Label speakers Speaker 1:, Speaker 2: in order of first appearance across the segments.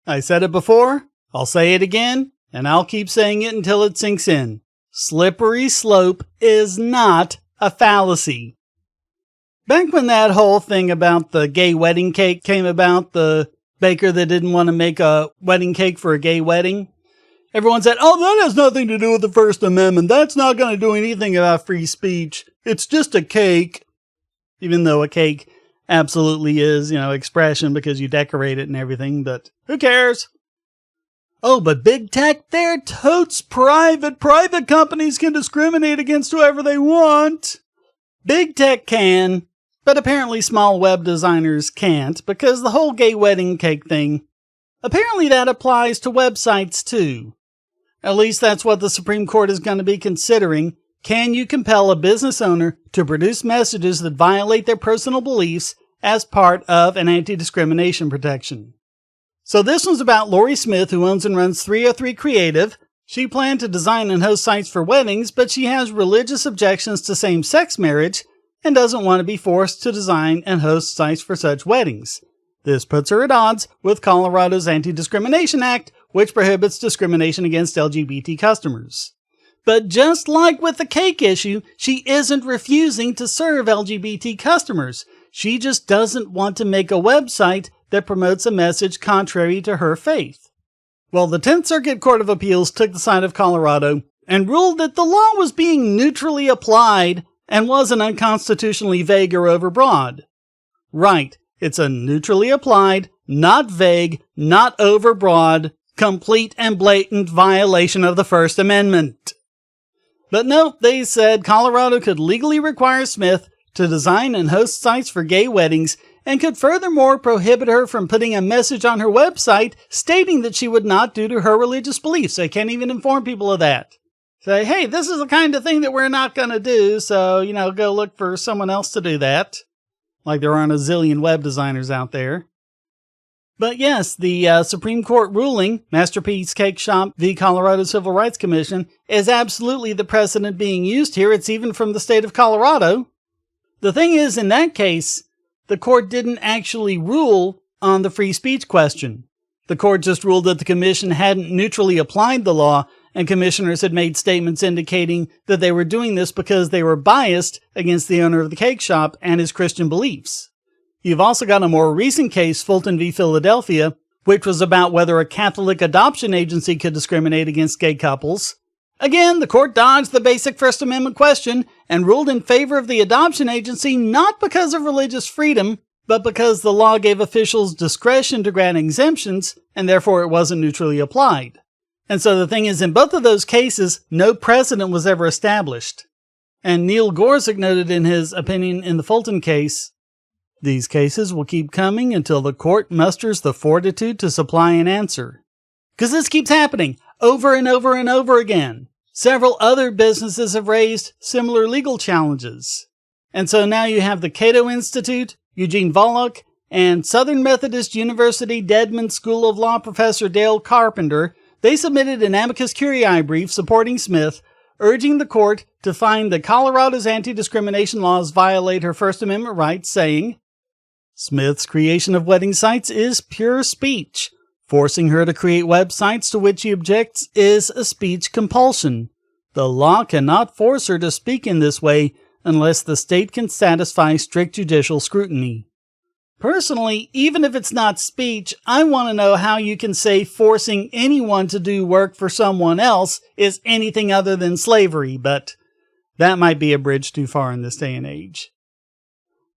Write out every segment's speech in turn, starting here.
Speaker 1: I said it before, I'll say it again, and I'll keep saying it until it sinks in. Slippery slope is not a fallacy. Back when that whole thing about the gay wedding cake came about, the baker that didn't want to make a wedding cake for a gay wedding, everyone said, oh, that has nothing to do with the First Amendment. That's not going to do anything about free speech. It's just a cake. Even though a cake absolutely is, expression because you decorate it and everything, but who cares? Oh, but big tech, they're totes private. Private companies can discriminate against whoever they want. Big tech can, but apparently small web designers can't, because the whole gay wedding cake thing, apparently that applies to websites too. At least that's what the Supreme Court is going to be considering. Can you compel a business owner to produce messages that violate their personal beliefs as part of an anti-discrimination protection? So this one's about Lori Smith, who owns and runs 303 Creative. She planned to design and host sites for weddings, but she has religious objections to same-sex marriage and doesn't want to be forced to design and host sites for such weddings. This puts her at odds with Colorado's Anti-Discrimination Act, which prohibits discrimination against LGBT customers. But just like with the cake issue, she isn't refusing to serve LGBT customers. She just doesn't want to make a website that promotes a message contrary to her faith. Well, the 10th Circuit Court of Appeals took the side of Colorado and ruled that the law was being neutrally applied and wasn't unconstitutionally vague or overbroad. Right, it's a neutrally applied, not vague, not overbroad, complete and blatant violation of the First Amendment. But no, they said Colorado could legally require Smith to design and host sites for gay weddings and could furthermore prohibit her from putting a message on her website stating that she would not due to her religious beliefs. They can't even inform people of that. Say, hey, this is the kind of thing that we're not going to do, so, go look for someone else to do that. Like there aren't a zillion web designers out there. But yes, the Supreme Court ruling, Masterpiece Cake Shop v. Colorado Civil Rights Commission, is absolutely the precedent being used here. It's even from the state of Colorado. The thing is, in that case, the court didn't actually rule on the free speech question. The court just ruled that the commission hadn't neutrally applied the law, and commissioners had made statements indicating that they were doing this because they were biased against the owner of the cake shop and his Christian beliefs. You've also got a more recent case, Fulton V Philadelphia, which was about whether a Catholic adoption agency could discriminate against gay couples. Again, the court dodged the basic First Amendment question and ruled in favor of the adoption agency not because of religious freedom, but because the law gave officials discretion to grant exemptions, and therefore it wasn't neutrally applied. And so the thing is, in both of those cases, no precedent was ever established. And Neil Gorsuch noted in his opinion in the Fulton case, these cases will keep coming until the court musters the fortitude to supply an answer. Because this keeps happening over and over and over again. Several other businesses have raised similar legal challenges. And so now you have the Cato Institute, Eugene Volokh, and Southern Methodist University Dedman School of Law professor Dale Carpenter. They submitted an amicus curiae brief supporting Smith, urging the court to find that Colorado's anti-discrimination laws violate her First Amendment rights, saying, Smith's creation of wedding sites is pure speech. Forcing her to create websites to which he objects is a speech compulsion. The law cannot force her to speak in this way unless the state can satisfy strict judicial scrutiny. Personally, even if it's not speech, I want to know how you can say forcing anyone to do work for someone else is anything other than slavery, but that might be a bridge too far in this day and age.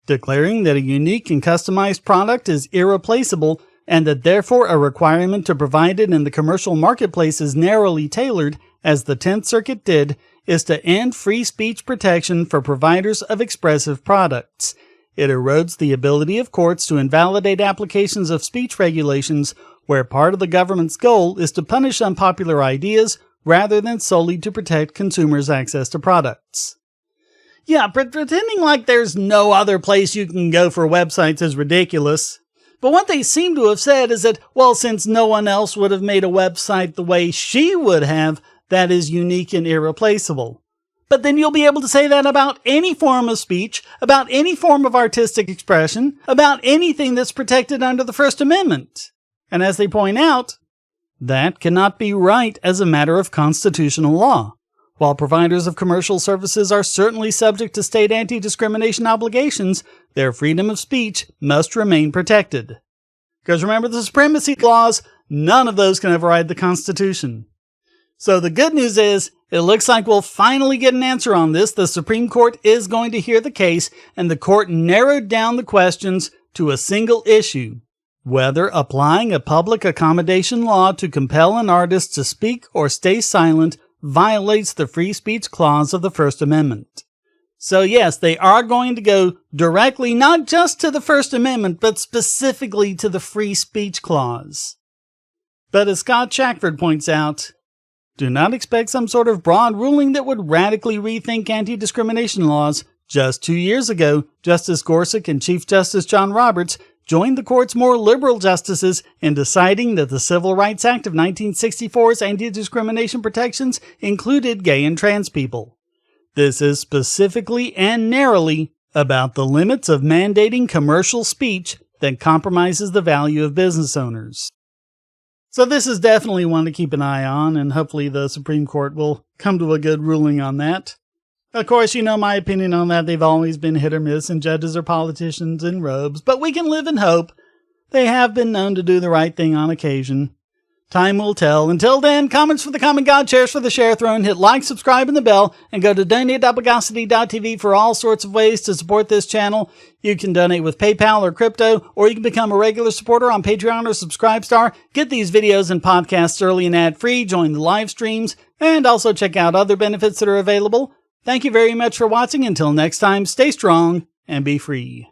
Speaker 1: Declaring that a unique and customized product is irreplaceable and that therefore a requirement to provide it in the commercial marketplace is narrowly tailored, as the 10th Circuit did, is to end free speech protection for providers of expressive products. It erodes the ability of courts to invalidate applications of speech regulations where part of the government's goal is to punish unpopular ideas rather than solely to protect consumers' access to products. Yeah, pretending like there's no other place you can go for websites is ridiculous. But what they seem to have said is that, well, since no one else would have made a website the way she would have, that is unique and irreplaceable. But then you'll be able to say that about any form of speech, about any form of artistic expression, about anything that's protected under the First Amendment. And as they point out, that cannot be right as a matter of constitutional law. While providers of commercial services are certainly subject to state anti-discrimination obligations, their freedom of speech must remain protected. Because remember the supremacy clause, none of those can override the Constitution. So the good news is, it looks like we'll finally get an answer on this. The Supreme Court is going to hear the case, and the court narrowed down the questions to a single issue: whether applying a public accommodation law to compel an artist to speak or stay silent violates the free speech clause of the First Amendment. So yes, they are going to go directly not just to the First Amendment, but specifically to the free speech clause. But as Scott Shackford points out, do not expect some sort of broad ruling that would radically rethink anti-discrimination laws. Just 2 years ago, Justice Gorsuch and Chief Justice John Roberts joined the court's more liberal justices in deciding that the Civil Rights Act of 1964's anti-discrimination protections included gay and trans people. This is specifically and narrowly about the limits of mandating commercial speech that compromises the value of business owners. So this is definitely one to keep an eye on, and hopefully the Supreme Court will come to a good ruling on that. Of course, you know my opinion on that. They've always been hit or miss, and judges are politicians in robes, but we can live in hope. They have been known to do the right thing on occasion. Time will tell. Until then, comments for the common God, shares for the share throne, hit like, subscribe, and the bell, and go to donate.bogosity.tv for all sorts of ways to support this channel. You can donate with PayPal or crypto, or you can become a regular supporter on Patreon or Subscribestar, get these videos and podcasts early and ad-free, join the live streams, and also check out other benefits that are available. Thank you very much for watching. Until next time, stay strong and be free.